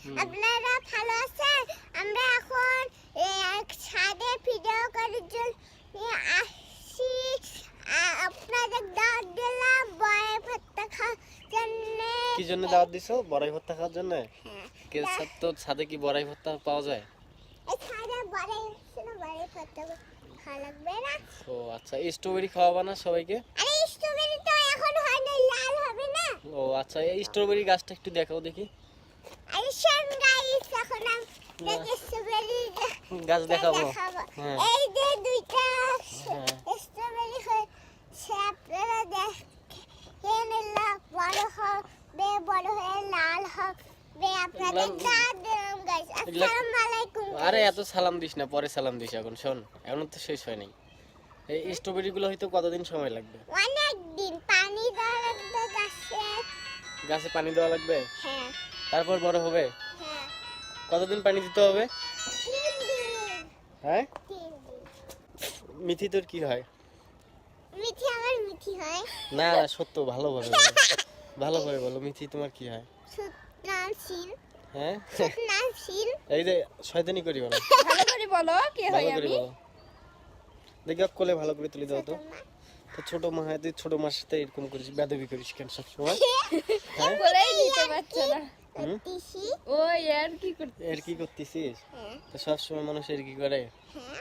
আপনারা ভালো আছেন? আমরা এখন ছাদে ভিডিও করার জন্য আসছি। আপনাদের দাওয়াত দিলাম বড়াই ভর্তা খাওয়ার জন্য। কি জন্য দাওয়াত দিছো? বড়াই ভর্তা খাওয়ার জন্য? হ্যাঁ। কে তো ছাদে কি বড়াই ভর্তা পাওয়া যায়? এই ছাদে বড়াই হচ্ছে না, বড়াই ভর্তা খাওয়া লাগবে না? ও আচ্ছা, এই স্ট্রবেরি খাওয়াবা না সবাইকে? আরে স্ট্রবেরি তো এখন হয় না, লাল হবে না। ও আচ্ছা, এই স্ট্রবেরি গাছটা একটু দেখাও দেখি। আরে শান গাইস, এখন আমি স্ট্রবেরি গাছ দেখাবো। হ্যাঁ এই যে দুইটা হ্যাঁ। স্ট্রবেরি হয়েছে, আপনারা দেখেন, বড় হবে, বড় হয়ে লাল হবে। আপনাদের দাওয়াত দিলাম গাইস। আসসালামু আলাইকুম। আরে এত সালাম দিস না, পরে সালাম দিস। এখন শোন, এখন তো শেষ হয় নাই। এই স্ট্রবেরি গুলো হয়তো কতদিন সময় লাগবে? অনেক দিন পানি দেওয়া লাগবে গাছে। গাছে পানি দেওয়া লাগবে, হ্যাঁ তারপর বড় হবে? হ্যাঁ। কতদিন পানি দিতে হবে? 3 দিন। হ্যাঁ 3 দিন। মিথি তোর কি হয়? মিঠি আমার মিঠি হয়। না না সত্য, ভালোভাবে বলো, ভালোভাবে বলো, মিথি তোমার কি হয়? সুতনাশীল। হ্যাঁ সুতনাশীল। এই যে শয়তানি করি বলো, ভালো করে বলো কি হয় ভালো করে আমি। বলো দেখি কোলে ভালো করে তুলে দাও তো। তো ছোট মা হয়, তুই ছোট মার সাথে এরকম করিস, বেদবি করিস কেন সবসময়? হ্যাঁ বলেই দিতে পারছে না। তিসি। ও আর কি করতে? এর কি করতেছিস? হ্যাঁ তো সবসময় মানুষ এর কি করে? হ্যাঁ।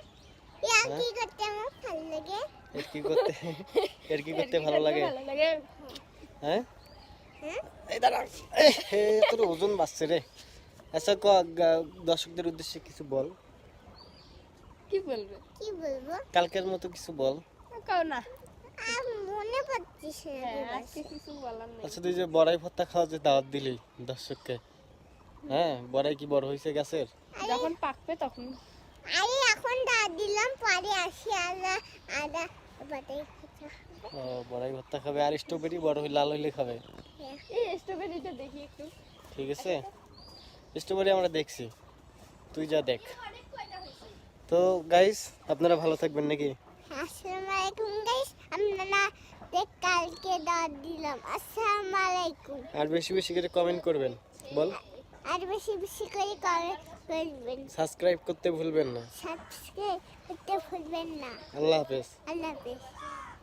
ইয়ার কি করতে আমার ভালো লাগে? এর কি করতে, এর কি করতে ভালো লাগে? ভালো লাগে। হ্যাঁ হ্যাঁ। এই দাঁড়া, তোর ওজন বাড়ছে রে। আচ্ছা দর্শকদের উদ্দেশ্যে কিছু বল, কি বলবে? কি বলবো? কালকের মতো কিছু বল। কাও না। মনে পড়ছে না। হ্যাঁ, আজকে কিছু বলার নেই। আচ্ছা তুই যে বড়াই ভর্তা খাওয়া যে দাওয়াত দিলি দর্শককে, হ্যাঁ বড়াই কি বড় হয়েছে গাছের? যখন পাকবে তখন। আরে এখন দাঁত দিলাম, পরে আসি আদা বাটাই খাচ্ছা। ও বড়াই ভর্তা খাবে, আর স্ট্রবেরি বড় হয়ে লাল হইলে খাবে। এই স্ট্রবেরিটা দেখি একটু। ঠিক আছে, স্ট্রবেরি আমরা দেখছি, তুই যা দেখ। তো গাইস আপনারা ভালো থাকবেন নাকি? আসসালামু আলাইকুম গাইস, আমরা কালকে দাঁত দিলাম। আসসালামু আলাইকুম। আর বেশি বেশি করে কমেন্ট করবেন, বল। আর বেশি বেশি করে কমেন্ট করবেন, সাবস্ক্রাইব করতে ভুলবেন না। সাবস্ক্রাইব করতে ভুলবেন না। আল্লাহ হাফেজ। আল্লাহ হাফেজ।